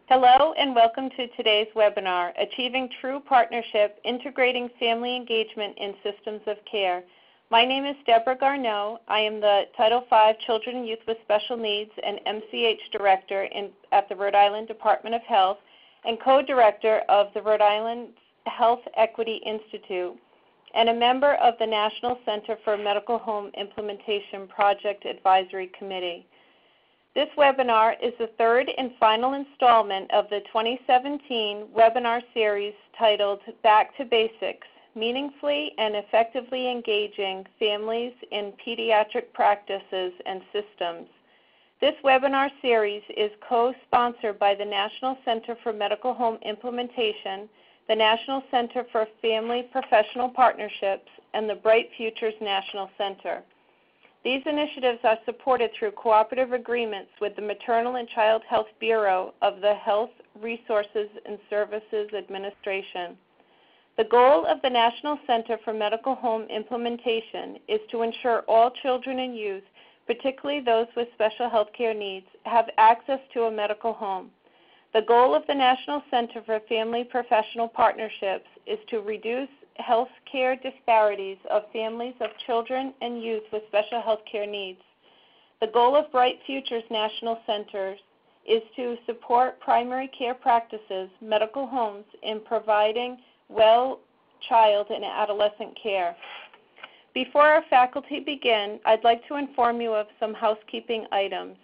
Hello and welcome to today's webinar, Achieving True Partnership, Integrating Family Engagement in Systems of Care. My name is Deborah Garneau. I am the Title V Children and Youth with Special Needs and MCH Director at the Rhode Island Department of Health and Co-Director of the Rhode Island Health Equity Institute and a member of the National Center for Medical Home Implementation Project Advisory Committee. This webinar is the third and final installment of the 2017 webinar series titled Back to Basics, Meaningfully and Effectively Engaging Families in Pediatric Practices and Systems. This webinar series is co-sponsored by the National Center for Medical Home Implementation, the National Center for Family Professional Partnerships, and the Bright Futures National Center. These initiatives are supported through cooperative agreements with the Maternal and Child Health Bureau of the Health Resources and Services Administration. The goal of the National Center for Medical Home Implementation is to ensure all children and youth, particularly those with special health care needs, have access to a medical home. The goal of the National Center for Family Professional Partnerships is to reduce health care disparities of families of children and youth with special health care needs. The goal of Bright Futures National Centers is to support primary care practices, medical homes, in providing well child and adolescent care. Before our faculty begin, I'd like to inform you of some housekeeping items.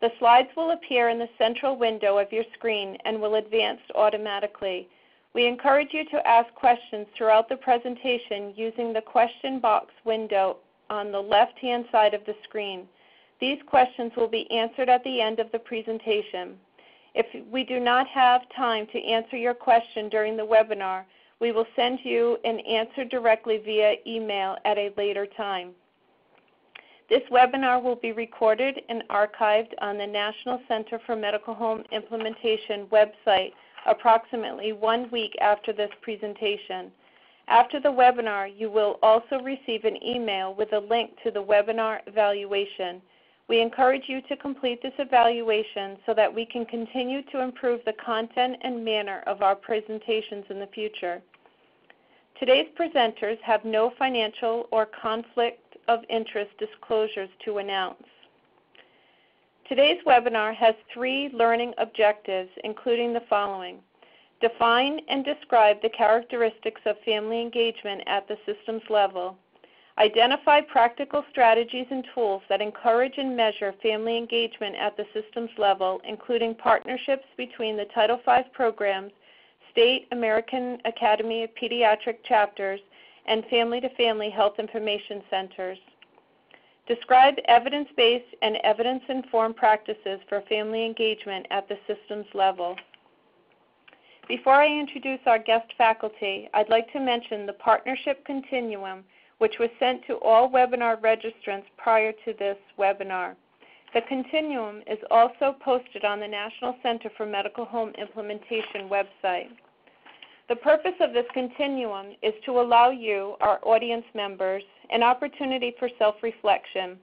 The slides will appear in the central window of your screen and will advance automatically. We encourage you to ask questions throughout the presentation using the question box window on the left-hand side of the screen. These questions will be answered at the end of the presentation. If we do not have time to answer your question during the webinar, we will send you an answer directly via email at a later time. This webinar will be recorded and archived on the National Center for Medical Home Implementation website approximately 1 week after this presentation. After the webinar, you will also receive an email with a link to the webinar evaluation. We encourage you to complete this evaluation so that we can continue to improve the content and manner of our presentations in the future. Today's presenters have no financial or conflict of interest disclosures to announce. Today's webinar has 3 learning objectives, including the following. Define and describe the characteristics of family engagement at the systems level. Identify practical strategies and tools that encourage and measure family engagement at the systems level, including partnerships between the Title V programs, state American Academy of Pediatric chapters, and family-to-family health information centers. Describe evidence-based and evidence-informed practices for family engagement at the systems level. Before I introduce our guest faculty, I'd like to mention the Partnership Continuum, which was sent to all webinar registrants prior to this webinar. The Continuum is also posted on the National Center for Medical Home Implementation website. The purpose of this continuum is to allow you, our audience members, an opportunity for self-reflection.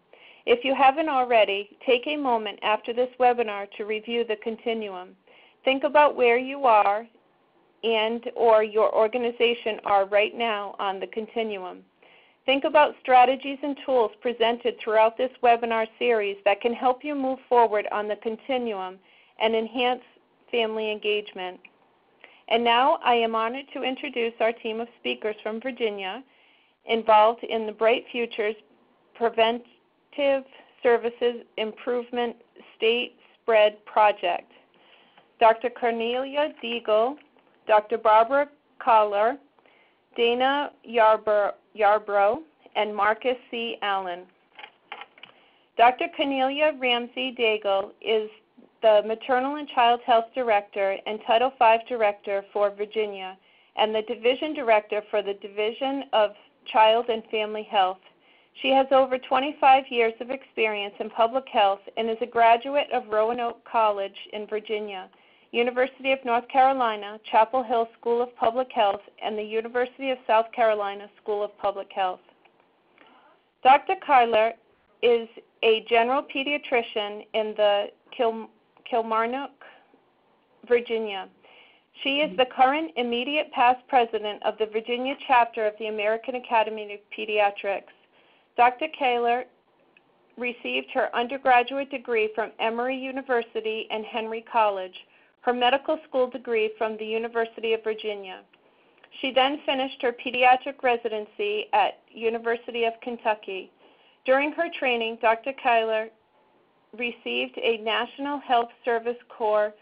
If you haven't already, take a moment after this webinar to review the continuum. Think about where you are and or your organization are right now on the continuum. Think about strategies and tools presented throughout this webinar series that can help you move forward on the continuum and enhance family engagement. And now I am honored to introduce our team of speakers from Virginia involved in the Bright Futures Preventive Services Improvement State Spread Project. Dr. Cornelia Deagle, Dr. Barbara Collar, Dana Yarbrough, and Marcus C. Allen. Dr. Cornelia Ramsey Deagle is the Maternal and Child Health Director and Title V Director for Virginia, and the Division Director for the Division of Child and Family Health. She has over 25 years of experience in public health and is a graduate of Roanoke College in Virginia, University of North Carolina, Chapel Hill School of Public Health, and the University of South Carolina School of Public Health. Dr. Kyler is a general pediatrician in the Kilmarnock Virginia. She is the current immediate past president of the Virginia chapter of the American Academy of Pediatrics. Dr. Kaler received her undergraduate degree from Emory University and Henry College, her medical school degree from the University of Virginia. She then finished her pediatric residency at University of Kentucky. During her training, Dr. Kaler received a National Health Service Corps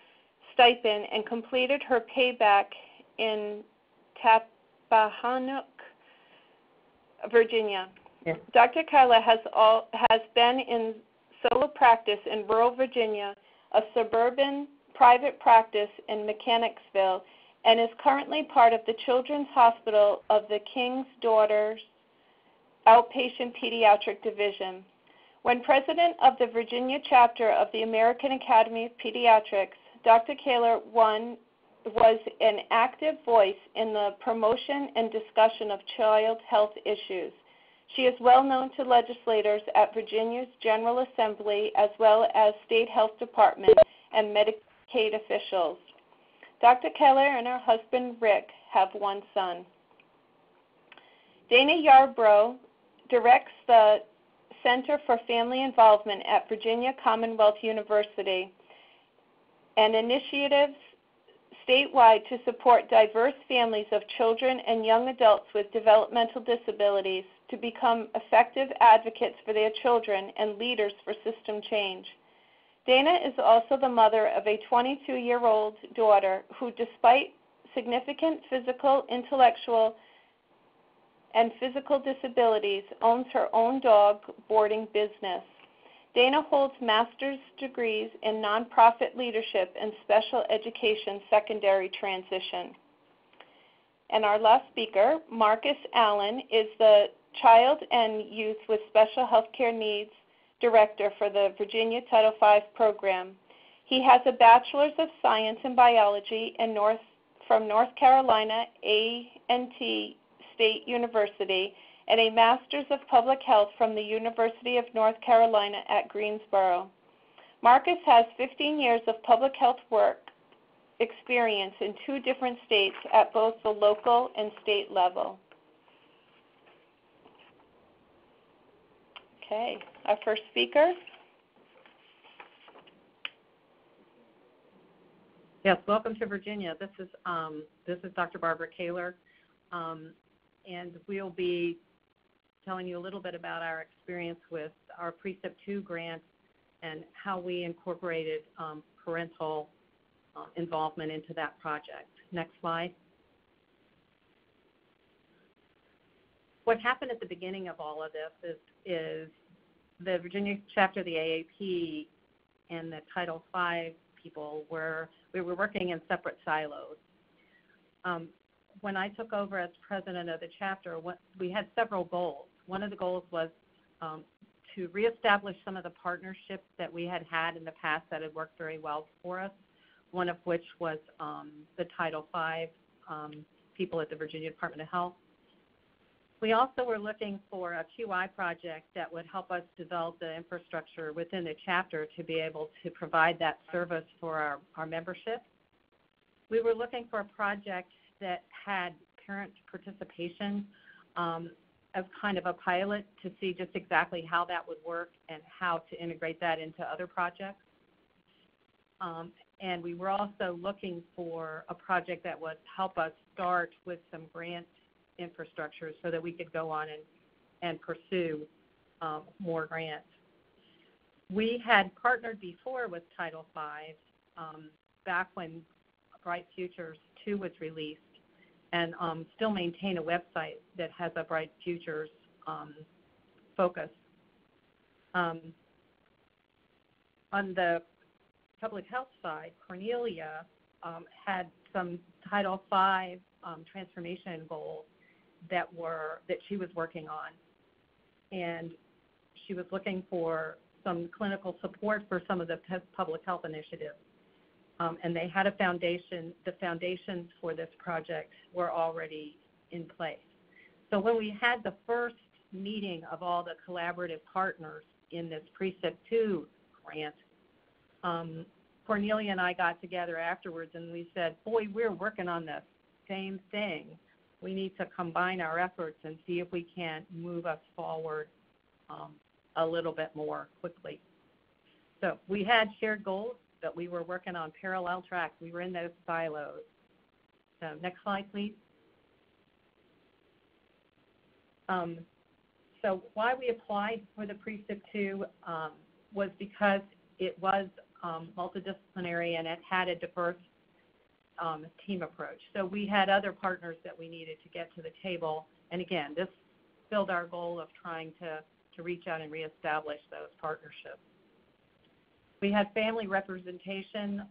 stipend and completed her payback in Tappahannock, Virginia. Yes. Dr. Kaler has been in solo practice in rural Virginia, a suburban private practice in Mechanicsville, and is currently part of the Children's Hospital of the King's Daughters Outpatient Pediatric Division. When president of the Virginia chapter of the American Academy of Pediatrics, Dr. Kaler was an active voice in the promotion and discussion of child health issues. She is well known to legislators at Virginia's General Assembly as well as state health department and Medicaid officials. Dr. Kaler and her husband Rick have one son. Dana Yarbrough directs the Center for Family Involvement at Virginia Commonwealth University and initiatives statewide to support diverse families of children and young adults with developmental disabilities to become effective advocates for their children and leaders for system change. Dana is also the mother of a 22-year-old daughter who, despite significant physical, intellectual, and physical disabilities, owns her own dog boarding business. Dana holds master's degrees in nonprofit leadership and special education secondary transition. And our last speaker, Marcus Allen, is the Child and Youth with Special Healthcare Needs Director for the Virginia Title V program. He has a Bachelor's of Science in Biology from North Carolina A&T State University and a Master's of Public Health from the University of North Carolina at Greensboro. Marcus has 15 years of public health work experience in 2 different states at both the local and state level. Okay, our first speaker. Yes, welcome to Virginia. This is Dr. Barbara Kaler, and we'll be telling you a little bit about our experience with our Precept 2 grant and how we incorporated parental involvement into that project. Next slide. What happened at the beginning of all of this is the Virginia chapter of the AAP and the Title V people we were working in separate silos. When I took over as president of the chapter, we had several goals. One of the goals was to reestablish some of the partnerships that we had in the past that had worked very well for us, one of which was the Title V people at the Virginia Department of Health. We also were looking for a QI project that would help us develop the infrastructure within the chapter to be able to provide that service for our membership. We were looking for a project that had parent participation as kind of a pilot to see just exactly how that would work and how to integrate that into other projects. And we were also looking for a project that would help us start with some grant infrastructure so that we could go on and pursue more grants. We had partnered before with Title V back when Bright Futures 2 was released, and still maintain a website that has a Bright Futures focus. On the public health side, Cornelia had some Title V transformation goals that she was working on, and she was looking for some clinical support for some of the public health initiatives. And they had a foundation. The foundations for this project were already in place. So when we had the first meeting of all the collaborative partners in this Precept 2 grant, Cornelia and I got together afterwards and we said, boy, we're working on the same thing. We need to combine our efforts and see if we can move us forward a little bit more quickly. So we had shared goals, but we were working on parallel tracks. We were in those silos. So next slide, please. So why we applied for the Pre-SIP 2 was because it was multidisciplinary and it had a diverse team approach. So we had other partners that we needed to get to the table. And again, this filled our goal of trying to reach out and reestablish those partnerships. We had family representation,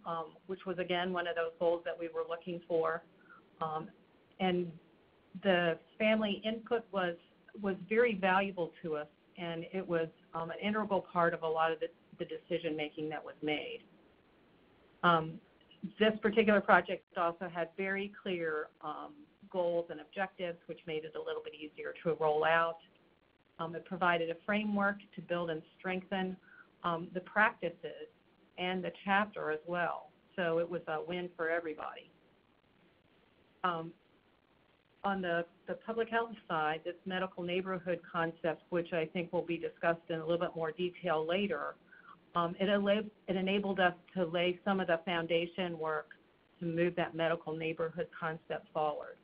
which was, again, one of those goals that we were looking for. And the family input was very valuable to us, and it was an integral part of a lot of the decision-making that was made. This particular project also had very clear goals and objectives, which made it a little bit easier to roll out. It provided a framework to build and strengthen the practices and the chapter as well. So it was a win for everybody. On the public health side, this medical neighborhood concept, which I think will be discussed in a little bit more detail later, it enabled us to lay some of the foundation work to move that medical neighborhood concept forward.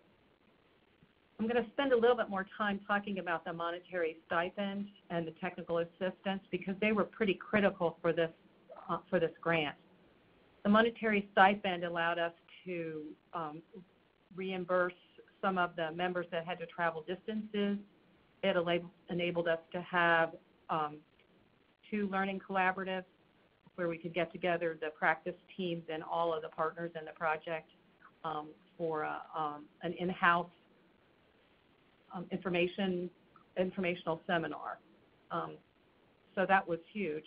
I'm going to spend a little bit more time talking about the monetary stipend and the technical assistance because they were pretty critical for this grant. The monetary stipend allowed us to reimburse some of the members that had to travel distances. It enabled us to have 2 learning collaboratives where we could get together the practice teams and all of the partners in the project for an in-house informational seminar. So that was huge.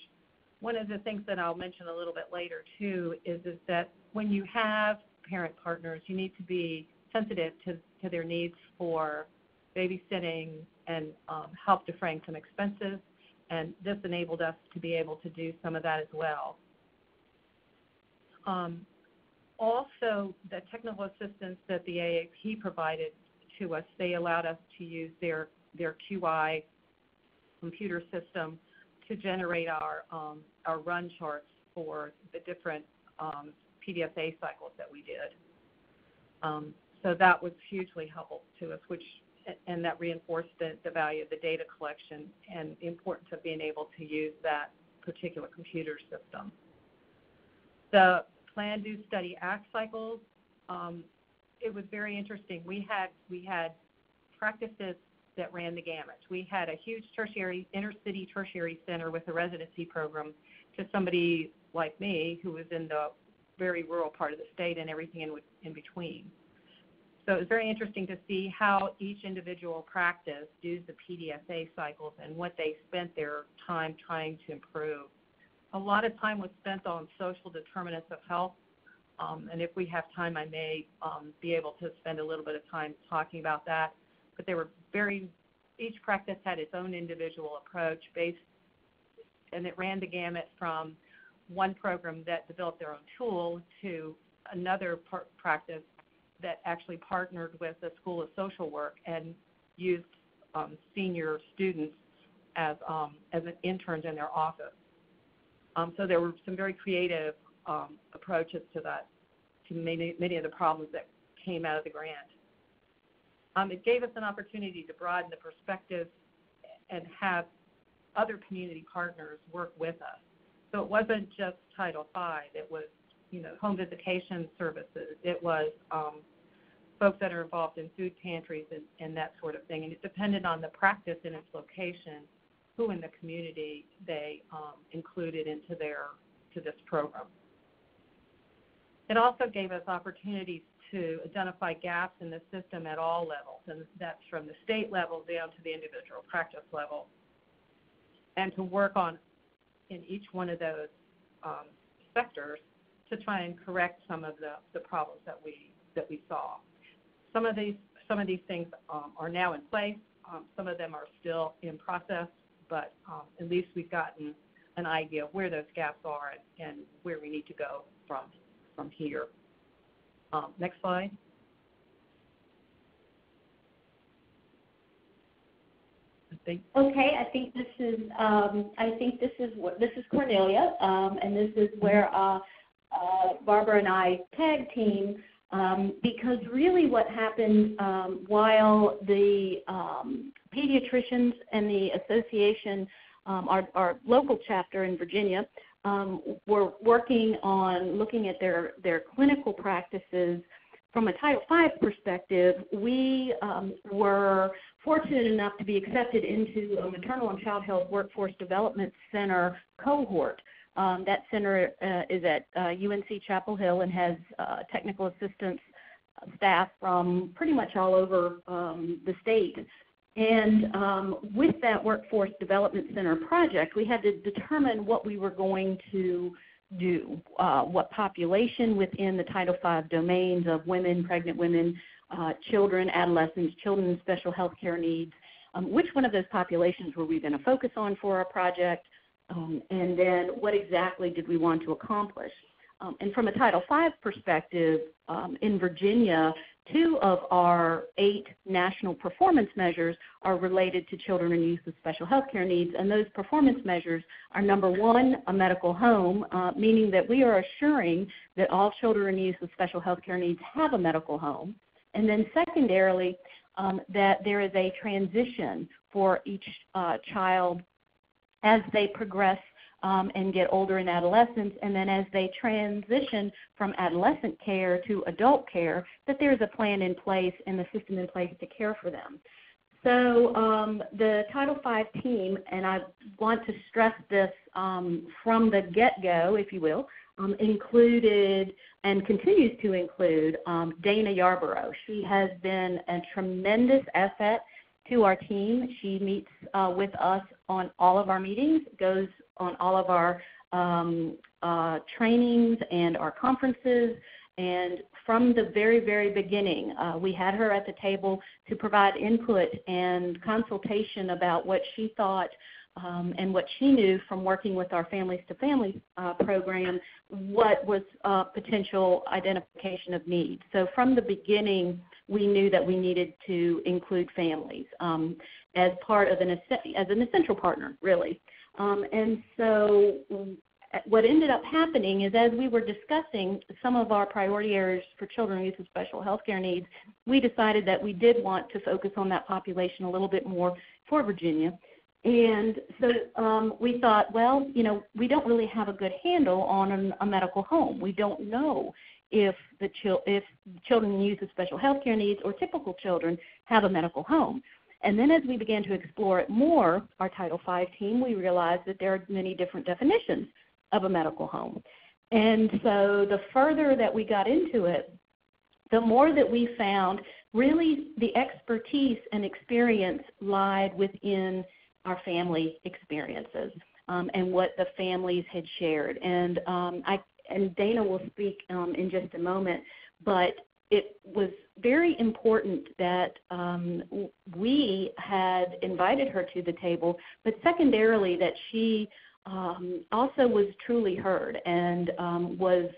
One of the things that I'll mention a little bit later too is that when you have parent partners, you need to be sensitive to their needs for babysitting and help defraying some expenses, and this enabled us to be able to do some of that as well. Also, the technical assistance that the AAP provided to us, they allowed us to use their QI computer system to generate our run charts for the different PDSA cycles that we did. So that was hugely helpful to us, and that reinforced the value of the data collection and the importance of being able to use that particular computer system. The plan, do, study, act cycles, it was very interesting. We had practices that ran the gamut. We had a huge inner city tertiary center with a residency program to somebody like me who was in the very rural part of the state and everything in between. So it was very interesting to see how each individual practice does the PDSA cycles and what they spent their time trying to improve. A lot of time was spent on social determinants of health, and if we have time, I may be able to spend a little bit of time talking about that. But they were each practice had its own individual approach and it ran the gamut from one program that developed their own tool to another practice that actually partnered with the School of Social Work and used senior students as interns in their office. So there were some very creative approaches to many of the problems that came out of the grant. It gave us an opportunity to broaden the perspective and have other community partners work with us. So it wasn't just Title V. It was, home visitation services. It was folks that are involved in food pantries and that sort of thing. And it depended on the practice and its location, who in the community they included into this program. It also gave us opportunities to identify gaps in the system at all levels, and that's from the state level down to the individual practice level, and to work on in each one of those sectors to try and correct some of the problems that we saw. Some of these things are now in place. Some of them are still in process, but at least we've gotten an idea of where those gaps are and where we need to go from here. Next slide. Okay, I think this is Cornelia, and this is where Barbara and I tag team, because really what happened while the pediatricians and the association, our local chapter in Virginia, were working on looking at their clinical practices from a Title V perspective, we were fortunate enough to be accepted into a maternal and child health workforce development center cohort. That center is at UNC Chapel Hill and has technical assistance staff from pretty much all over the state. And with that workforce development center project, we had to determine what we were going to do, what population within the Title V domains of women, pregnant women, children, adolescents, children with special health care needs, which one of those populations were we going to focus on for our project, and then what exactly did we want to accomplish. And from a Title V perspective, in Virginia, 2 of our 8 national performance measures are related to children and youth with special health care needs, and those performance measures are, number 1, a medical home, meaning that we are assuring that all children and youth with special health care needs have a medical home, and then secondarily, that there is a transition for each child as they progress and get older in adolescence, and then as they transition from adolescent care to adult care, that there's a plan in place and the system in place to care for them. So the Title V team, and I want to stress this from the get-go, if you will, included and continues to include Dana Yarborough. She has been a tremendous asset to our team. She meets with us on all of our meetings, goes on all of our trainings and our conferences, and from the very, very beginning, we had her at the table to provide input and consultation about what she thought and what she knew from working with our Families to Families program, what was potential identification of needs. So from the beginning, we knew that we needed to include families as part of as an essential partner, really. And so what ended up happening is, as we were discussing some of our priority areas for children and youth with special health care needs, we decided that we did want to focus on that population a little bit more for Virginia. And so we thought, well, we don't really have a good handle on a medical home. We don't know if children and youth with special health care needs or typical children have a medical home. And then as we began to explore it more, our Title V team, we realized that there are many different definitions of a medical home. And so the further that we got into it, the more that we found really the expertise and experience lied within our family experiences and what the families had shared. And Dana will speak in just a moment, but it was very important that we had invited her to the table, but secondarily that she also was truly heard and was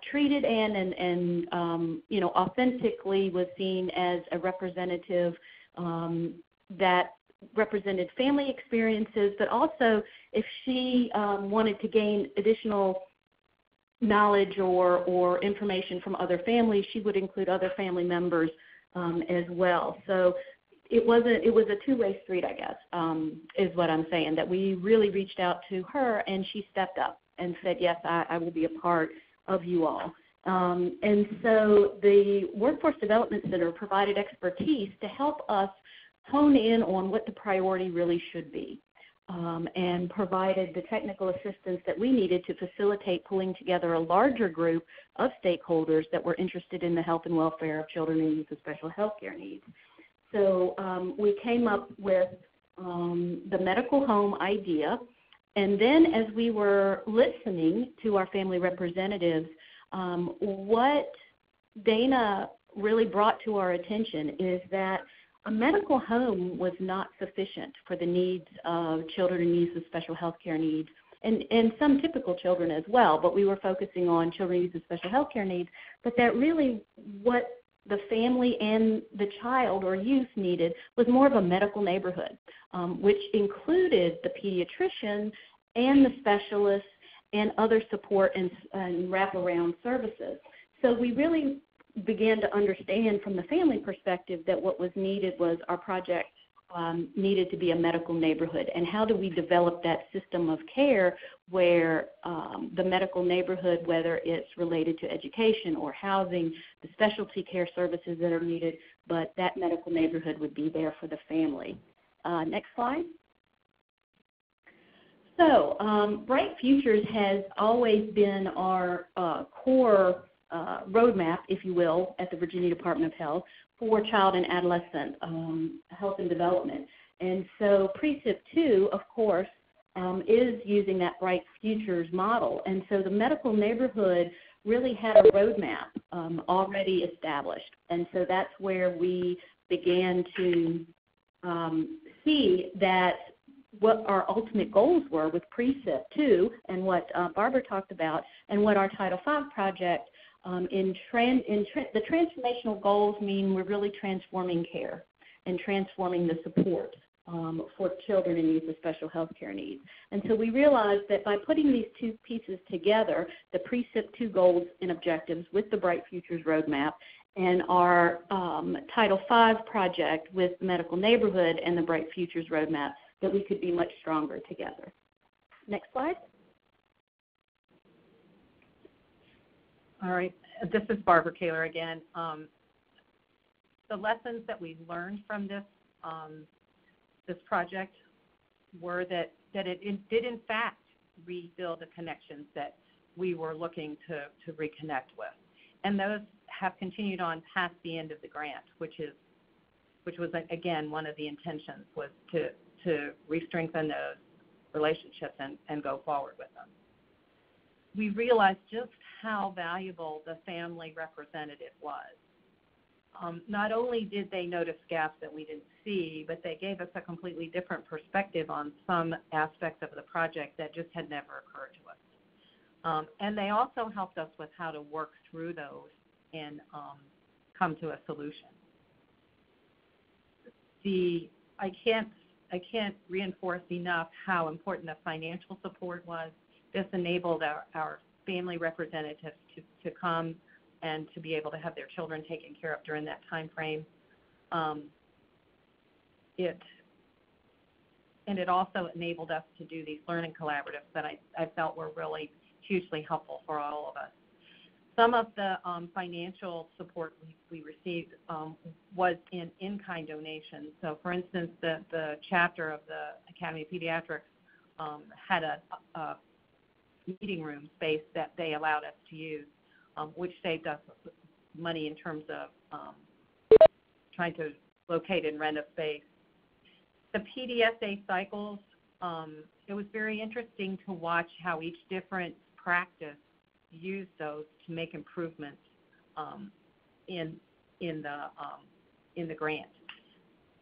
treated and authentically was seen as a representative that represented family experiences, but also if she wanted to gain additional knowledge or information from other families, she would include other family members as well. So it was a two-way street, I guess, is what I'm saying, that we really reached out to her and she stepped up and said, yes, I will be a part of you all. And so the Workforce Development Center provided expertise to help us hone in on what the priority really should be, and provided the technical assistance that we needed to facilitate pulling together a larger group of stakeholders that were interested in the health and welfare of children and youth with special health care needs. So we came up with the medical home idea, and then as we were listening to our family representatives, what Dana really brought to our attention is that a medical home was not sufficient for the needs of children and youth with special health care needs and some typical children as well, but we were focusing on children with special health care needs, but that really what the family and the child or youth needed was more of a medical neighborhood, which included the pediatrician and the specialists and other support and wraparound services. So we really began to understand from the family perspective that what was needed was our project needed to be a medical neighborhood. And how do we develop that system of care where the medical neighborhood, whether it's related to education or housing, the specialty care services that are needed, but that medical neighborhood would be there for the family. Next slide. So Bright Futures has always been our core roadmap, if you will, at the Virginia Department of Health for child and adolescent health and development. And so Precip 2, of course, is using that Bright Futures model. And so the medical neighborhood really had a roadmap already established. And so that's where we began to see that what our ultimate goals were with Precip 2 and what Barbara talked about and what our Title V project the transformational goals mean we're really transforming care and transforming the support for children and youth with special health care needs. And so we realized that by putting these two pieces together, the Precip 2 goals and objectives with the Bright Futures roadmap and our Title V project with the medical neighborhood and the Bright Futures roadmap, that we could be much stronger together. Next slide. All right, this is Barbara Kaler again. The lessons that we learned from this this project were that it did in fact rebuild the connections that we were looking to reconnect with, and those have continued on past the end of the grant, which was again one of the intentions was to re-strengthen those relationships and go forward with them. We realized just how valuable the family representative was. Not only did they notice gaps that we didn't see, but they gave us a completely different perspective on some aspects of the project that just had never occurred to us. And they also helped us with how to work through those and come to a solution. I can't reinforce enough how important the financial support was. This enabled our family representatives to come and to be able to have their children taken care of during that time frame. It also enabled us to do these learning collaboratives that I felt were really hugely helpful for all of us. Some of the financial support we received was in-kind donations. So, for instance, the chapter of the Academy of Pediatrics had a meeting room space that they allowed us to use, which saved us money in terms of trying to locate and rent a space. The PDSA cycles, it was very interesting to watch how each different practice used those to make improvements in the grant.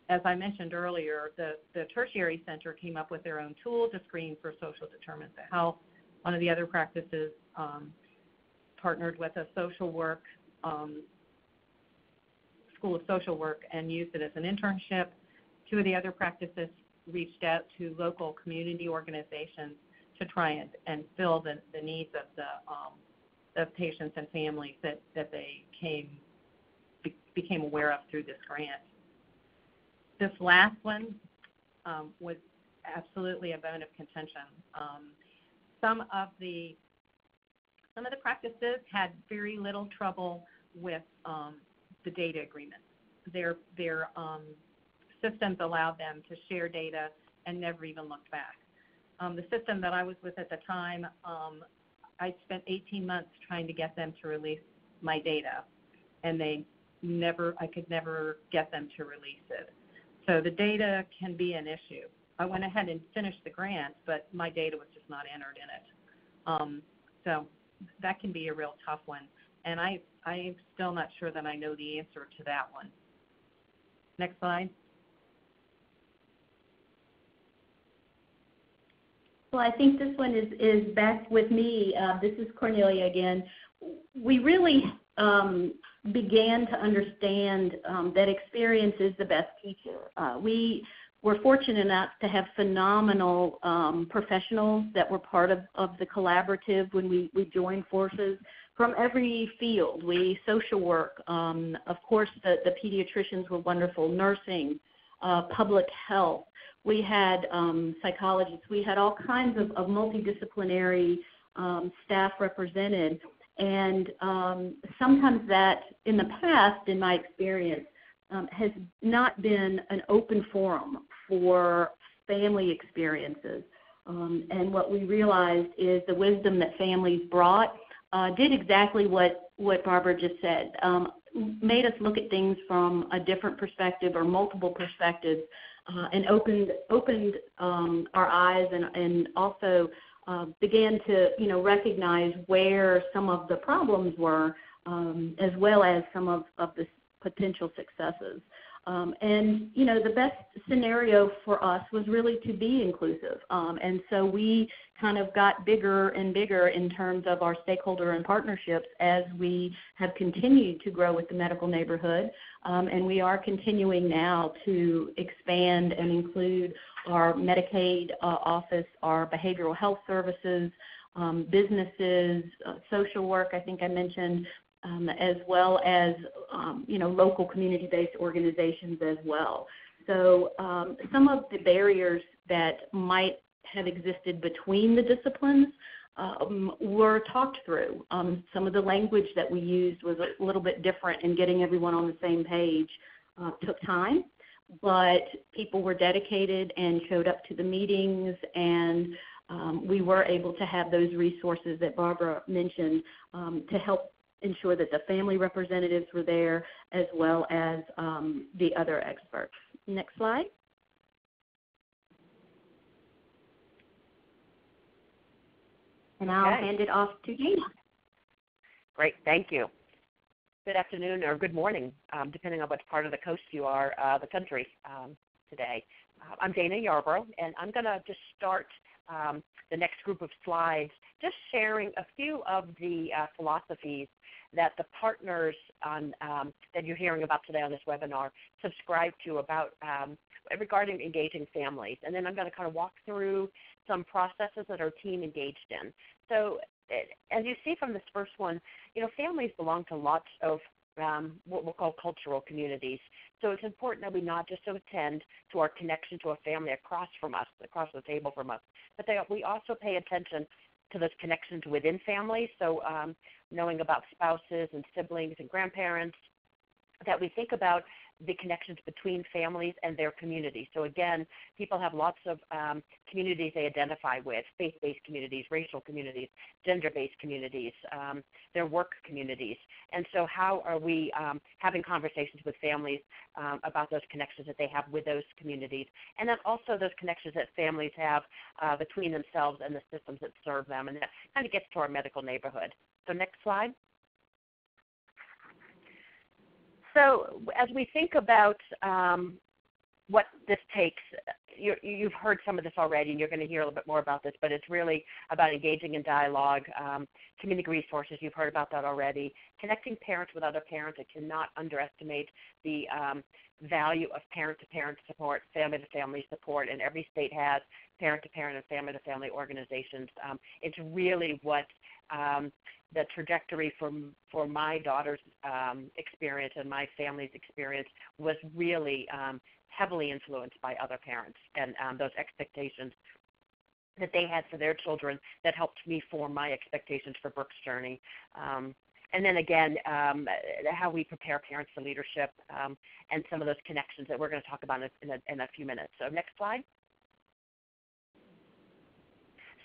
As I mentioned earlier, the tertiary center came up with their own tool to screen for social determinants of health. One of the other practices partnered with a social work school of social work and used it as an internship. Two of the other practices reached out to local community organizations to try and fill the needs of the patients and families that they became aware of through this grant. This last one was absolutely a bone of contention. Some of the practices had very little trouble with the data agreements. Their systems allowed them to share data and never even looked back. The system that I was with at the time, I spent 18 months trying to get them to release my data, and I could never get them to release it. So the data can be an issue. I went ahead and finished the grant, but my data was just not entered in it. So that can be a real tough one, and I'm still not sure that I know the answer to that one. Next slide. Well, I think this one is back with me. This is Cornelia again. We really began to understand that experience is the best teacher. We were fortunate enough to have phenomenal professionals that were part of the collaborative when we joined forces from every field. Social work, of course, the pediatricians were wonderful, nursing, public health. We had psychologists. We had all kinds of multidisciplinary staff represented. And sometimes that, in the past, in my experience, has not been an open forum for family experiences. And what we realized is the wisdom that families brought did exactly what Barbara just said, made us look at things from a different perspective or multiple perspectives, and opened our eyes and also began to recognize where some of the problems were, as well as some of the potential successes. And the best scenario for us was really to be inclusive. And so we kind of got bigger and bigger in terms of our stakeholder and partnerships as we have continued to grow with the medical neighborhood. And we are continuing now to expand and include our Medicaid office, our behavioral health services, businesses, social work, I think I mentioned, as well as local community-based organizations as well. So some of the barriers that might have existed between the disciplines were talked through. Some of the language that we used was a little bit different, and getting everyone on the same page took time, but people were dedicated and showed up to the meetings, and we were able to have those resources that Barbara mentioned to help ensure that the family representatives were there, as well as the other experts. Next slide. And I'll hand it off to Dana. Great, thank you. Good afternoon or good morning, depending on what part of the coast you are, the country today. I'm Dana Yarbrough, and I'm going to just start the next group of slides, just sharing a few of the philosophies that the partners that you're hearing about today on this webinar subscribe to about regarding engaging families. And then I'm going to kind of walk through some processes that our team engaged in. So as you see from this first one, families belong to lots of what we'll call cultural communities. So it's important that we not just attend to our connection to a family across from us, across the table from us, but we also pay attention to those connections within families. So knowing about spouses and siblings and grandparents, that we think about the connections between families and their communities. So again, people have lots of communities they identify with, faith-based communities, racial communities, gender-based communities, their work communities. And so how are we having conversations with families about those connections that they have with those communities, and then also those connections that families have between themselves and the systems that serve them. And that kind of gets to our medical neighborhood. So next slide. So as we think about what this takes, you've heard some of this already, and you're going to hear a little bit more about this, but it's really about engaging in dialogue, community resources, you've heard about that already, connecting parents with other parents. I cannot underestimate the value of parent-to-parent support, family-to-family support, and every state has parent-to-parent and family-to-family organizations. It's really what the trajectory for my daughter's experience and my family's experience was really heavily influenced by other parents and those expectations that they had for their children that helped me form my expectations for Brooke's journey. And then again, how we prepare parents for leadership and some of those connections that we're going to talk about in a few minutes. So next slide.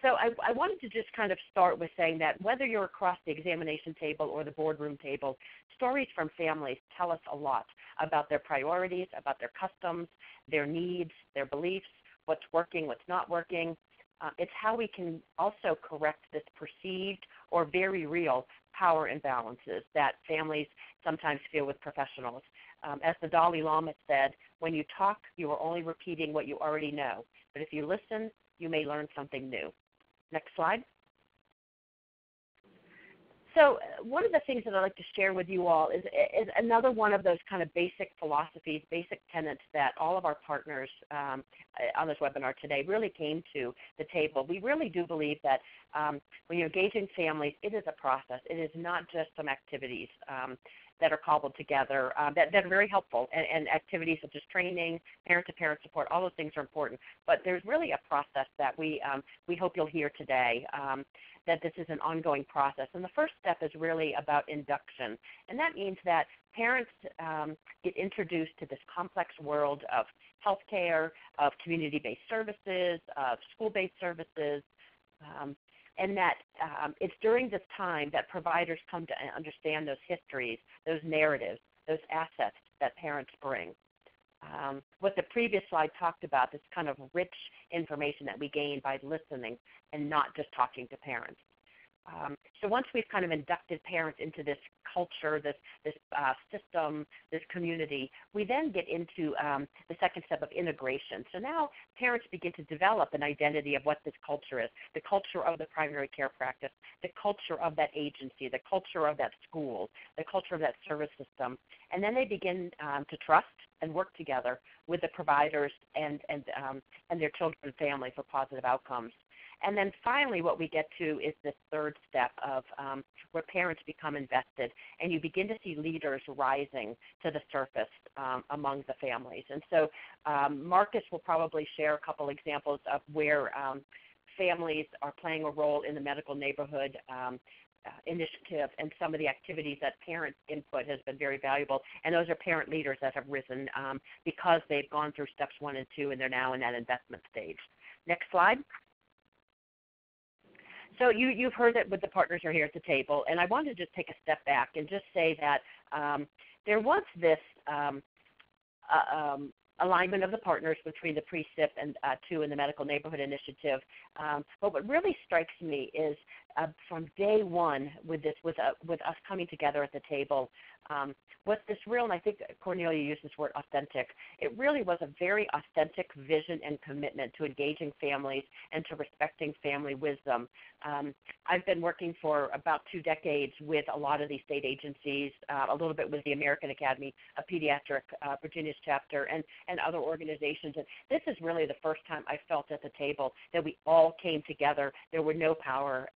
So I wanted to just kind of start with saying that whether you're across the examination table or the boardroom table, stories from families tell us a lot about their priorities, about their customs, their needs, their beliefs, what's working, what's not working. It's how we can also correct this perceived or very real power imbalances that families sometimes feel with professionals. As the Dalai Lama said, when you talk, you are only repeating what you already know. But if you listen, you may learn something new. Next slide. So one of the things that I'd like to share with you all is another one of those kind of basic philosophies, basic tenets that all of our partners on this webinar today really came to the table. We really do believe that when you're engaging families, it is a process. It is not just some activities that are cobbled together that are very helpful, and activities such as training, parent-to-parent support, all those things are important. But there's really a process that we hope you'll hear today, that this is an ongoing process. And the first step is really about induction. And that means that parents get introduced to this complex world of healthcare, of community-based services, of school-based services, and that it's during this time that providers come to understand those histories, those narratives, those assets that parents bring. What the previous slide talked about, this kind of rich information that we gain by listening and not just talking to parents. So once we've kind of inducted parents into this culture, this system, this community, we then get into the second step of integration. So now parents begin to develop an identity of what this culture is, the culture of the primary care practice, the culture of that agency, the culture of that school, the culture of that service system. And then they begin to trust and work together with the providers and their children and family for positive outcomes. And then finally what we get to is this third step of where parents become invested, and you begin to see leaders rising to the surface among the families. And so Marcus will probably share a couple examples of where families are playing a role in the medical neighborhood initiative, and some of the activities that parent input has been very valuable. And those are parent leaders that have risen because they've gone through steps 1 and 2, and they're now in that investment stage. Next slide. So you've heard that the partners are here at the table, and I want to just take a step back and just say that there was this alignment of the partners between the Pre-SIP and 2 and the Medical Neighborhood Initiative. But what really strikes me is from day one with us coming together at the table, was this real, and I think Cornelia used this word authentic, it really was a very authentic vision and commitment to engaging families and to respecting family wisdom. I've been working for about 2 decades with a lot of these state agencies, a little bit with the American Academy of Pediatric, Virginia's chapter, and other organizations. And this is really the first time I felt at the table that we all came together. There were no power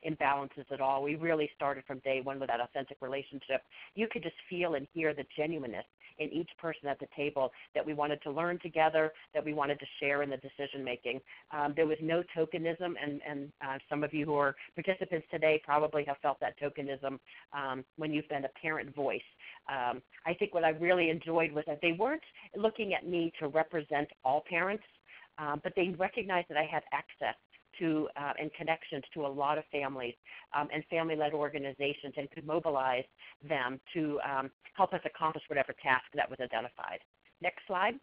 imbalances at all. We really started from day one with that authentic relationship. You could just feel and hear the genuineness in each person at the table, that we wanted to learn together, that we wanted to share in the decision making. There was no tokenism, and some of you who are participants today probably have felt that tokenism when you've been a parent voice. I think what I really enjoyed was that they weren't looking at me to represent all parents, but they recognized that I had access to and connections to a lot of families and family-led organizations, and could mobilize them to help us accomplish whatever task that was identified. Next slide.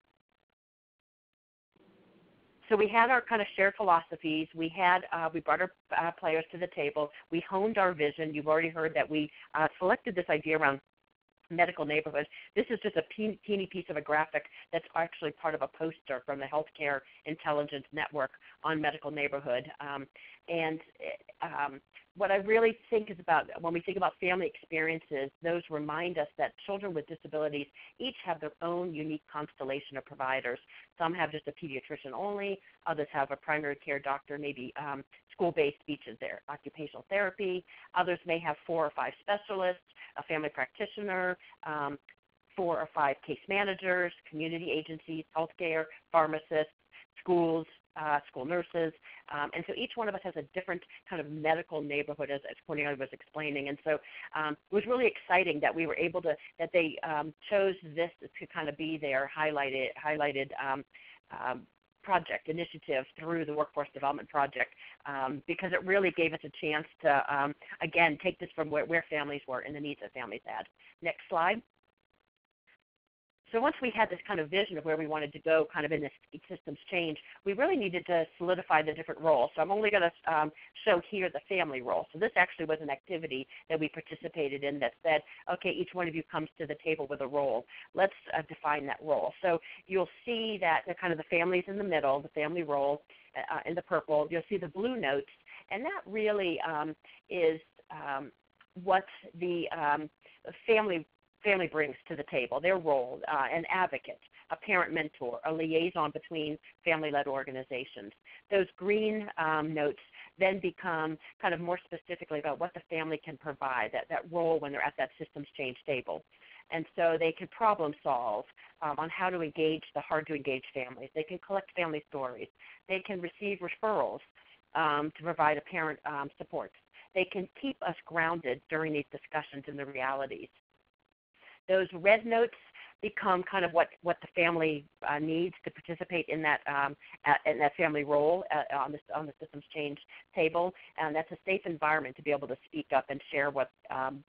So we had our kind of shared philosophies. We brought our players to the table. We honed our vision. You've already heard that we selected this idea around medical neighborhood. This is just a teeny piece of a graphic that's actually part of a poster from the Healthcare Intelligence Network on medical neighborhood. What I really think is about, when we think about family experiences, those remind us that children with disabilities each have their own unique constellation of providers. Some have just a pediatrician only, others have a primary care doctor, maybe school-based speech and occupational therapy. Others may have 4 or 5 specialists, a family practitioner, 4 or 5 case managers, community agencies, healthcare, pharmacists, schools, school nurses, and so each one of us has a different kind of medical neighborhood, as Cornelia was explaining. And so it was really exciting that we were able to, that they chose this to kind of be their highlighted project initiative through the Workforce Development Project, because it really gave us a chance to, again, take this from where families were and the needs that families had. Next slide. So once we had this kind of vision of where we wanted to go kind of in this systems change, we really needed to solidify the different roles. So I'm only going to show here the family role. So this actually was an activity that we participated in that said, okay, each one of you comes to the table with a role. Let's define that role. So you'll see that the kind of the families in the middle, the family role in the purple. You'll see the blue notes, and that really is what the family brings to the table, their role, an advocate, a parent mentor, a liaison between family-led organizations. Those green notes then become kind of more specifically about what the family can provide, that role when they're at that systems change table. And so they can problem solve on how to engage the hard-to-engage families. They can collect family stories. They can receive referrals to provide a parent support. They can keep us grounded during these discussions in the realities. Those red notes become kind of what the family needs to participate in that family role on the systems change table, and that's a safe environment to be able to speak up and share what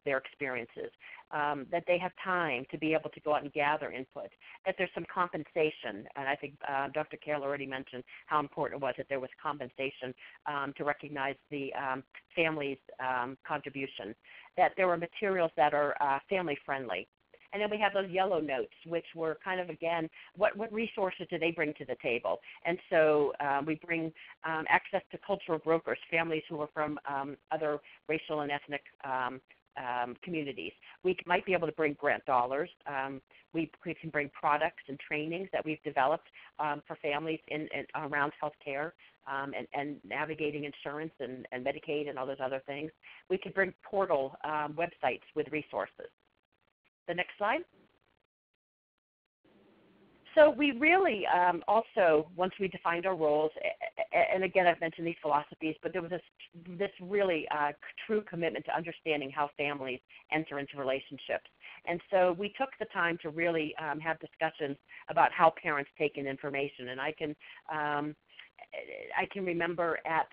their experience is. That they have time to be able to go out and gather input. That there's some compensation, and I think Dr. Carroll already mentioned how important it was that there was compensation to recognize the family's contribution. That there were materials that are family friendly. And then we have those yellow notes, which were kind of, again, what resources do they bring to the table? And so we bring access to cultural brokers, families who are from other racial and ethnic communities. We might be able to bring grant dollars. We can bring products and trainings that we've developed for families in around healthcare and navigating insurance and Medicaid and all those other things. We can bring portal websites with resources. The next slide. So we really also, once we defined our roles, and again, I've mentioned these philosophies, but there was this really true commitment to understanding how families enter into relationships. And so we took the time to really have discussions about how parents take in information. And I can remember at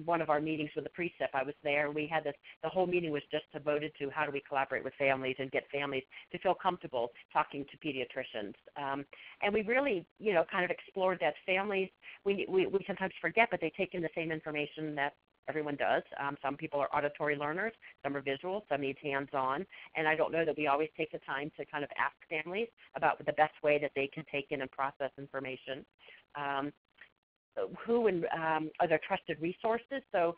one of our meetings with the Precip, I was there. We had the whole meeting was just devoted to how do we collaborate with families and get families to feel comfortable talking to pediatricians. And we really, kind of explored that families, we sometimes forget, but they take in the same information that everyone does. Some people are auditory learners, some are visual, some need hands-on, and I don't know that we always take the time to kind of ask families about the best way that they can take in and process information. Who are their trusted resources? So,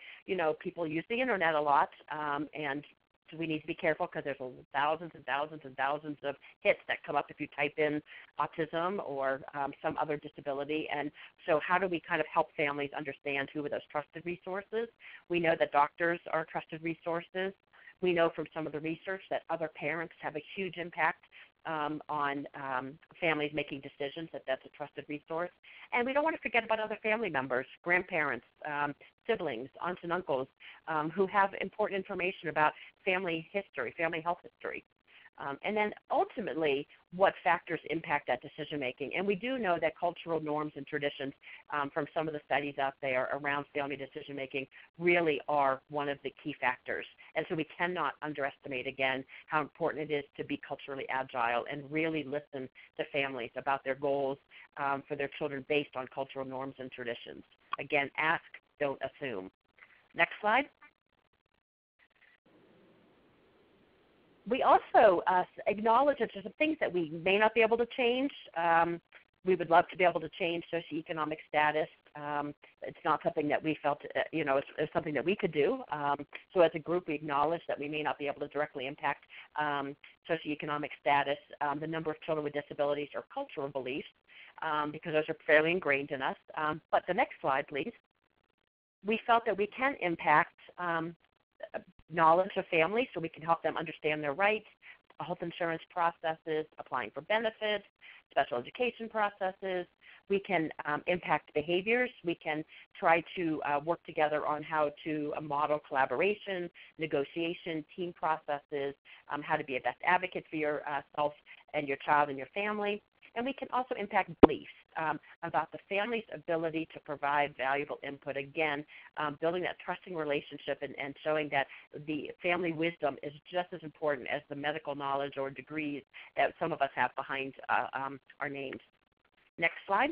people use the internet a lot, and so we need to be careful because there's thousands and thousands and thousands of hits that come up if you type in autism or some other disability. And so how do we kind of help families understand who are those trusted resources? We know that doctors are trusted resources. We know from some of the research that other parents have a huge impact on families making decisions, that's a trusted resource. And we don't want to forget about other family members, grandparents, siblings, aunts and uncles, who have important information about family history, family health history. And then ultimately, what factors impact that decision-making. And we do know that cultural norms and traditions from some of the studies out there around family decision-making really are one of the key factors. And so we cannot underestimate, again, how important it is to be culturally agile and really listen to families about their goals for their children based on cultural norms and traditions. Again, ask, don't assume. Next slide. We also acknowledge that there's some things that we may not be able to change. We would love to be able to change socioeconomic status. It's not something that we felt, it's something that we could do. So as a group, we acknowledge that we may not be able to directly impact socioeconomic status, the number of children with disabilities, or cultural beliefs, because those are fairly ingrained in us. But the next slide, please. We felt that we can impact knowledge of families, so we can help them understand their rights, health insurance processes, applying for benefits, special education processes. We can impact behaviors. We can try to work together on how to model collaboration, negotiation, team processes, how to be a best advocate for yourself and your child and your family. And we can also impact beliefs. about the family's ability to provide valuable input. Again, building that trusting relationship and showing that the family wisdom is just as important as the medical knowledge or degrees that some of us have behind our names. Next slide.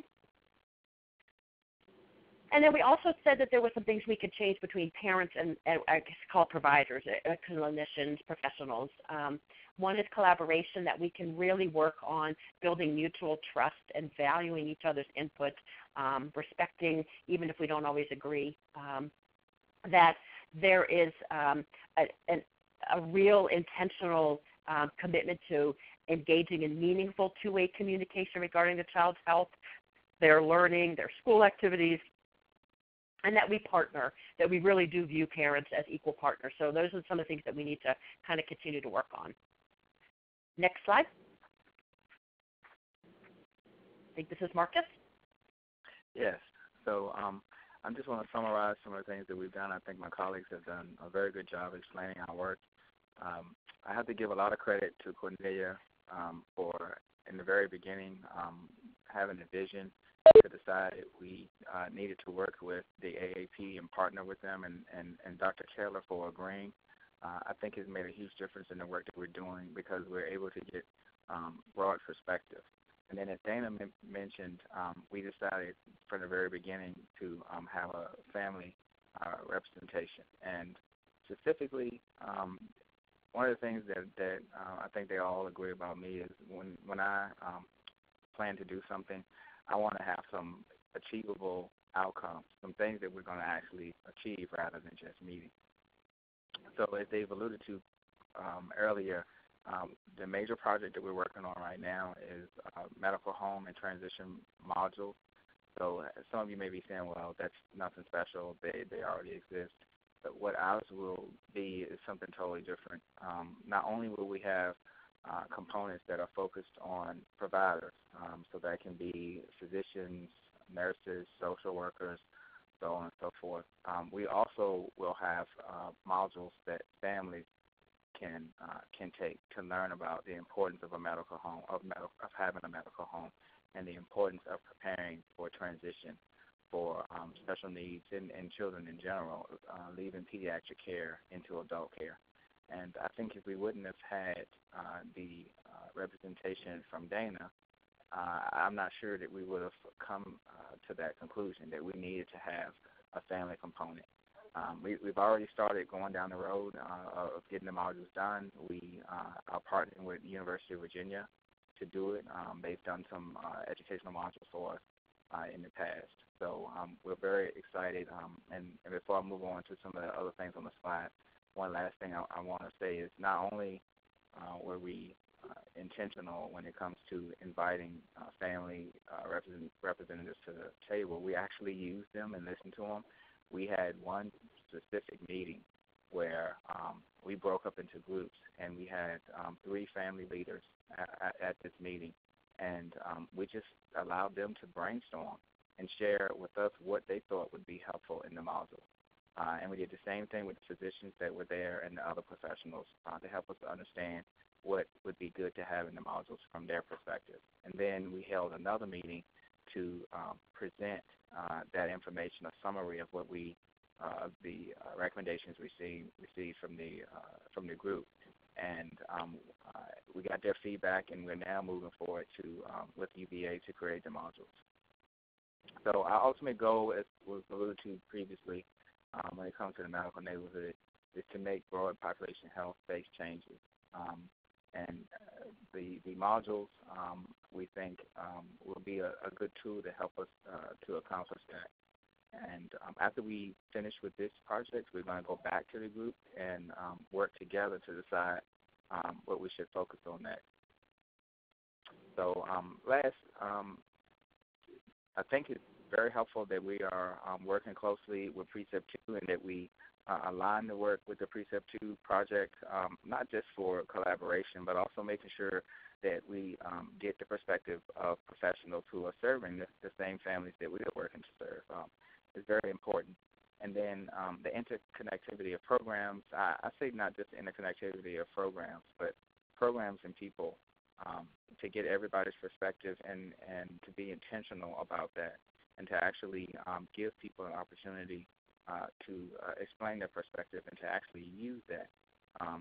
And then we also said that there were some things we could change between parents and I guess called providers, clinicians, professionals. One is collaboration, that we can really work on building mutual trust and valuing each other's input, respecting, even if we don't always agree, that there is a real intentional commitment to engaging in meaningful two-way communication regarding the child's health, their learning, their school activities, and that we partner, that we really do view parents as equal partners. So those are some of the things that we need to kind of continue to work on. Next slide. I think this is Marcus. Yes. So I just want to summarize some of the things that we've done. I think my colleagues have done a very good job explaining our work. I have to give a lot of credit to Cornelia for, in the very beginning, having a vision to decide that we needed to work with the AAP and partner with them, and Dr. Taylor for agreeing. I think has made a huge difference in the work that we're doing because we're able to get broad perspective. And then as Dana mentioned, we decided from the very beginning to have a family representation. And specifically, one of the things that I think they all agree about me is when I plan to do something, I want to have some achievable outcomes, some things that we're going to actually achieve rather than just meeting. So as they've alluded to earlier, the major project that we're working on right now is medical home and transition modules. So some of you may be saying, well, that's nothing special. They already exist. But what ours will be is something totally different. Not only will we have components that are focused on providers, so that can be physicians, nurses, social workers, so on and so forth. We also will have modules that families can take to learn about the importance of a medical home, of having a medical home, and the importance of preparing for transition for special needs and children in general, leaving pediatric care into adult care. And I think if we wouldn't have had the representation from Dana, I'm not sure that we would have come to that conclusion that we needed to have a family component. We've already started going down the road of getting the modules done. We are partnering with the University of Virginia to do it. They've done some educational modules for us in the past. So we're very excited. And before I move on to some of the other things on the slide, one last thing I want to say is not only were we intentional when it comes to inviting family representatives to the table, we actually used them and listened to them. We had one specific meeting where we broke up into groups, and we had 3 family leaders at this meeting, and we just allowed them to brainstorm and share with us what they thought would be helpful in the module. And we did the same thing with the physicians that were there and the other professionals to help us understand what would be good to have in the modules from their perspective. And then we held another meeting to present that information, a summary of what we, the recommendations received from the group. And we got their feedback, and we're now moving forward with UVA to create the modules. So our ultimate goal, as was alluded to previously, when it comes to the medical neighborhood, is to make broad population health-based changes. And the modules, we think, will be a good tool to help us to accomplish that. And after we finish with this project, we're going to go back to the group and work together to decide what we should focus on next. So last, I think it's very helpful that we are working closely with Precept 2 and that we align the work with the Precept 2 project, not just for collaboration, but also making sure that we get the perspective of professionals who are serving the same families that we are working to serve. It's very important. And then the interconnectivity of programs, I say not just interconnectivity of programs, but programs and people. to get everybody's perspective and to be intentional about that, and to actually give people an opportunity to explain their perspective and to actually use that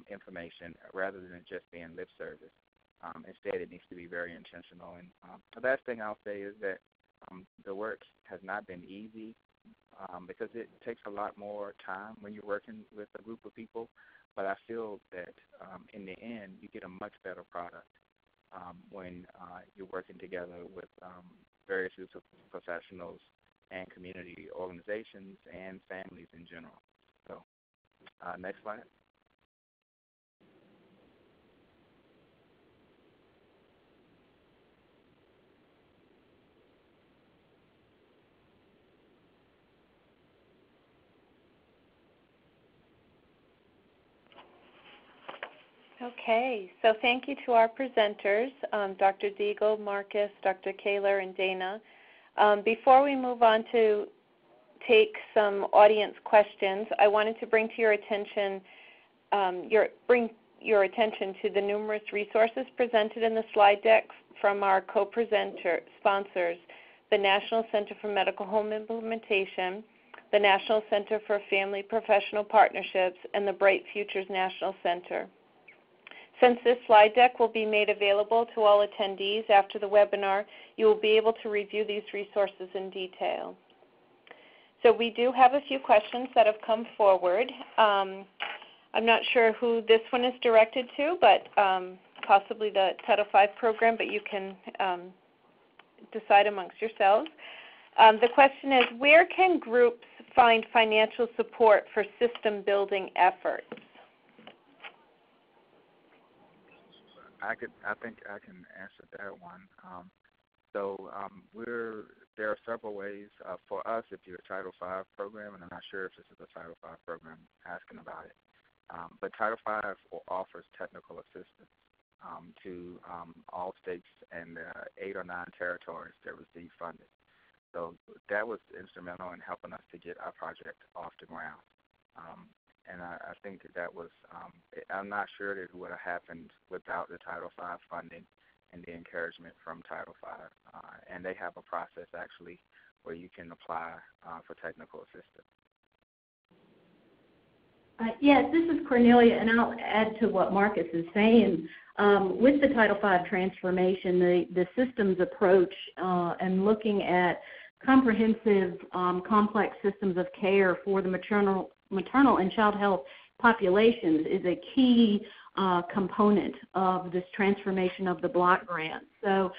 information rather than just being lip service. Instead, it needs to be very intentional. And the last thing I'll say is that the work has not been easy because it takes a lot more time when you're working with a group of people. But I feel that in the end, you get a much better product when you're working together with various groups of professionals and community organizations and families in general. So, next slide. Okay, so thank you to our presenters, Dr. Deagle, Marcus, Dr. Kaler, and Dana. Before we move on to take some audience questions, I wanted to bring to your attention your attention to the numerous resources presented in the slide deck from our sponsors, the National Center for Medical Home Implementation, the National Center for Family Professional Partnerships, and the Bright Futures National Center. Since this slide deck will be made available to all attendees after the webinar, you will be able to review these resources in detail. So we do have a few questions that have come forward. I'm not sure who this one is directed to, but possibly the Title V program, but you can decide amongst yourselves. The question is, where can groups find financial support for system building efforts? I think I can answer that one. There are several ways for us if you're a Title V program, and I'm not sure if this is a Title V program asking about it. But Title V offers technical assistance to all states and 8 or 9 territories that receive funding. So that was instrumental in helping us to get our project off the ground. And I think that was, I'm not sure that it would have happened without the Title V funding and the encouragement from Title V. And they have a process actually where you can apply for technical assistance. Yes, this is Cornelia, and I'll add to what Marcus is saying. With the Title V transformation, the systems approach and looking at comprehensive, complex systems of care for the maternal and child health populations is a key component of this transformation of the block grant. So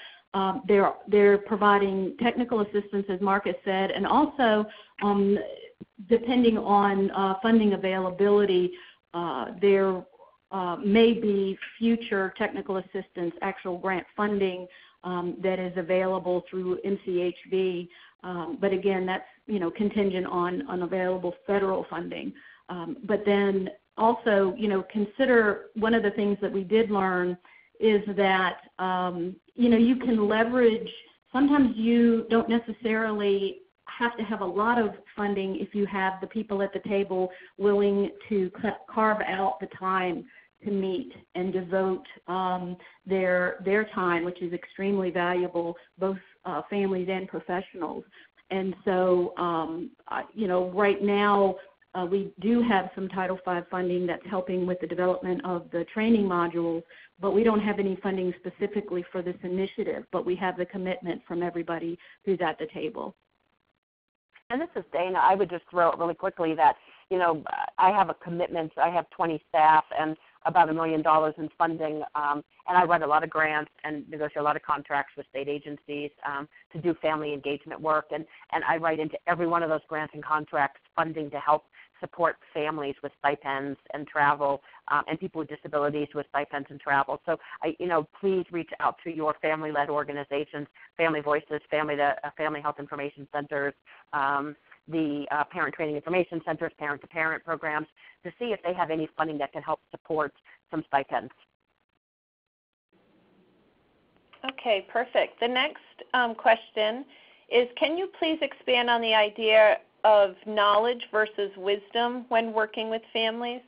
they're providing technical assistance, as Marcus said, and also depending on funding availability, there may be future technical assistance, actual grant funding that is available through MCHB. But again, that's contingent on available federal funding. But then also, consider one of the things that we did learn is that you can leverage. Sometimes you don't necessarily have to have a lot of funding if you have the people at the table willing to carve out the time to meet and devote their time, which is extremely valuable, both families and professionals. And so, right now we do have some Title V funding that's helping with the development of the training modules, but we don't have any funding specifically for this initiative, but we have the commitment from everybody who's at the table. And this is Dana. I would just throw out really quickly that, I have a commitment. I have 20 staff and about $1 million in funding, and I write a lot of grants and negotiate a lot of contracts with state agencies to do family engagement work, and I write into every one of those grants and contracts funding to help support families with stipends and travel, and people with disabilities with stipends and travel. So, please reach out to your family-led organizations, Family Voices, Family Health Information Centers, the Parent Training Information Centers, parent-to-parent programs, to see if they have any funding that can help support some stipends. Okay, perfect. The next question is, can you please expand on the idea of knowledge versus wisdom when working with families?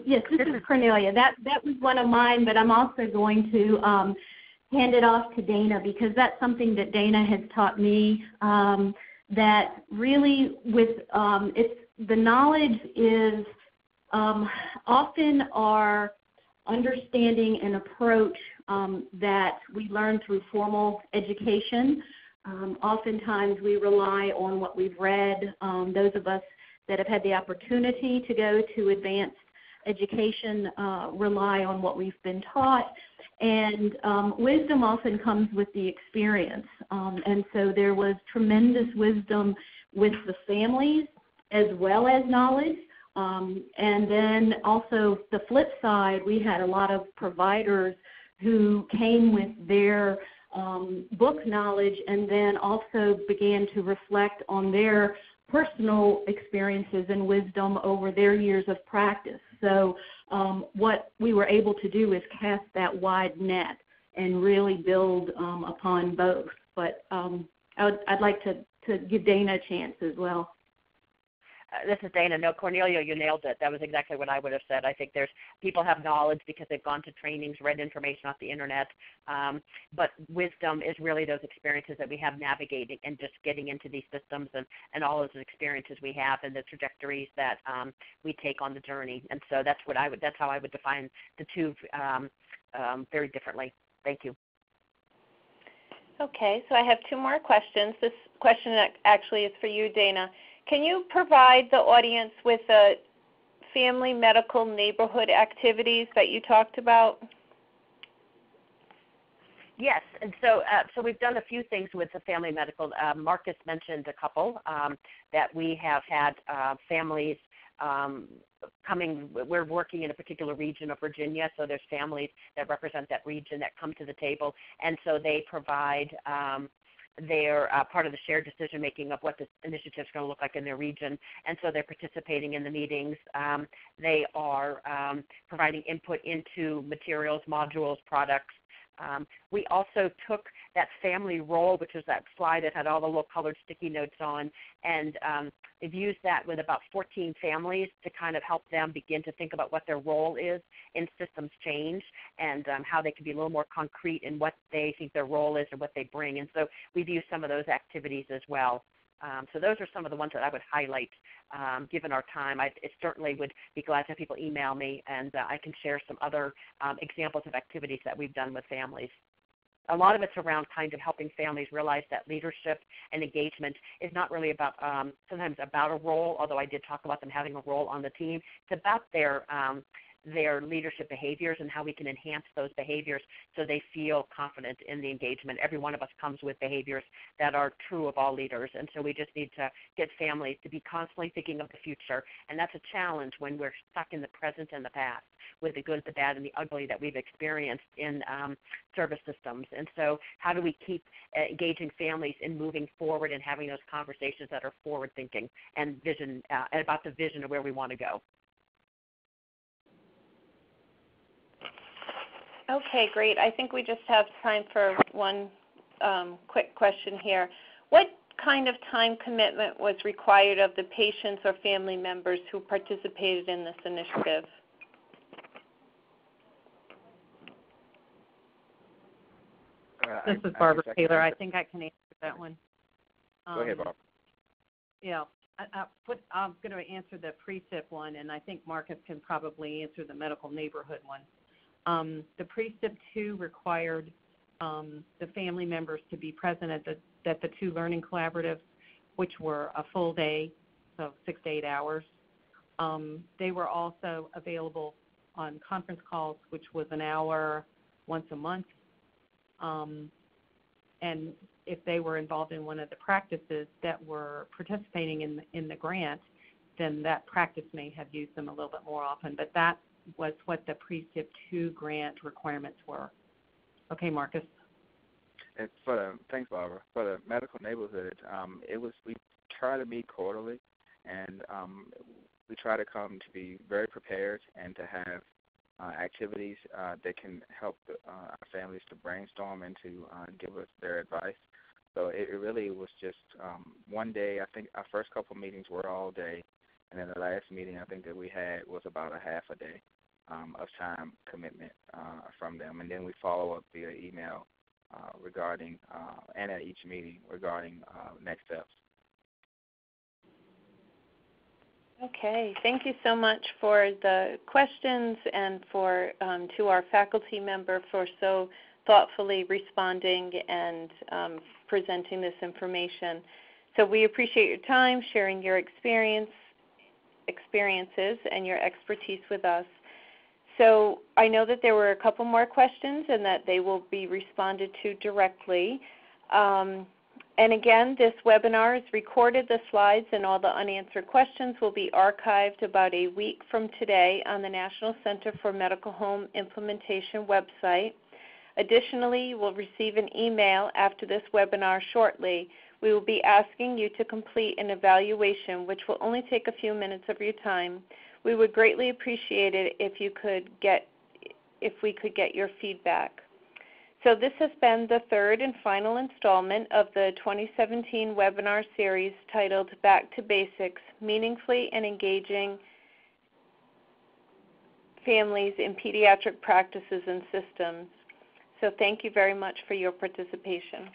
Yes, this is Cornelia. That was one of mine, but I'm also going to hand it off to Dana because that's something that Dana has taught me. That really, it's the knowledge is often our understanding and approach that we learn through formal education. Oftentimes we rely on what we've read. Those of us that have had the opportunity to go to advanced education rely on what we've been taught. And wisdom often comes with the experience. And so there was tremendous wisdom with the families as well as knowledge. And then also the flip side, we had a lot of providers who came with their book knowledge and then also began to reflect on their personal experiences and wisdom over their years of practice. So what we were able to do is cast that wide net and really build upon both. But I'd like to give Dana a chance as well. This is Dana. No, Cornelia, you nailed it. That was exactly what I would have said. I think people have knowledge because they've gone to trainings, read information off the internet, but wisdom is really those experiences that we have navigating and just getting into these systems and all of those experiences we have and the trajectories that we take on the journey. And so that's how I would define the two very differently. Thank you. Okay, so I have two more questions. This question actually is for you, Dana. Can you provide the audience with the family medical neighborhood activities that you talked about? Yes, and so we've done a few things with the family medical. Marcus mentioned a couple that we have had families coming. We're working in a particular region of Virginia, so there's families that represent that region that come to the table, and so they provide they're part of the shared decision-making of what this initiative is going to look like in their region, and so they're participating in the meetings. They are providing input into materials, modules, products. We also took that family role, which was that slide that had all the little colored sticky notes on, and we've used that with about 14 families to kind of help them begin to think about what their role is in systems change and how they can be a little more concrete in what they think their role is and what they bring. And so we've used some of those activities as well. So those are some of the ones that I would highlight given our time. I certainly would be glad to have people email me, and I can share some other examples of activities that we've done with families. A lot of it's around kind of helping families realize that leadership and engagement is not really about sometimes about a role, although I did talk about them having a role on the team. It's about their leadership behaviors and how we can enhance those behaviors so they feel confident in the engagement. Every one of us comes with behaviors that are true of all leaders, and so we just need to get families to be constantly thinking of the future, and that's a challenge when we're stuck in the present and the past with the good, the bad, and the ugly that we've experienced in service systems. And so how do we keep engaging families in moving forward and having those conversations that are forward-thinking and vision about the vision of where we want to go? Okay, great. I think we just have time for one quick question here. What kind of time commitment was required of the patients or family members who participated in this initiative? This is Barbara Taylor. I think I can answer that one. Go ahead, Barbara. Yeah, I'm going to answer the pre-SIP one, and I think Marcus can probably answer the medical neighborhood one. The pre-SIP 2 required the family members to be present at the two learning collaboratives, which were a full day, so 6 to 8 hours. They were also available on conference calls, which was an hour once a month. And if they were involved in one of the practices that were participating in the grant, then that practice may have used them a little bit more often. But that was what the pre-SIP 2 grant requirements were. Okay, Marcus. And thanks, Barbara. For the medical neighborhood, we try to meet quarterly, and we try to come to be very prepared and to have activities that can help our families to brainstorm and to give us their advice. So it really was just one day. I think our first couple meetings were all day. And then the last meeting I think that we had was about a half a day of time commitment from them. And then we follow up via email regarding, and at each meeting regarding next steps. Okay, thank you so much for the questions and for to our faculty member for so thoughtfully responding and presenting this information. So we appreciate your time, sharing your experiences and your expertise with us. So I know that there were a couple more questions and that they will be responded to directly. And again, this webinar is recorded. The slides and all the unanswered questions will be archived about a week from today on the National Center for Medical Home Implementation website. Additionally, you will receive an email after this webinar shortly. We will be asking you to complete an evaluation, which will only take a few minutes of your time. We would greatly appreciate it if we could get your feedback. So this has been the third and final installment of the 2017 webinar series titled Back to Basics, Meaningfully and Engaging Families in Pediatric Practices and Systems. So thank you very much for your participation.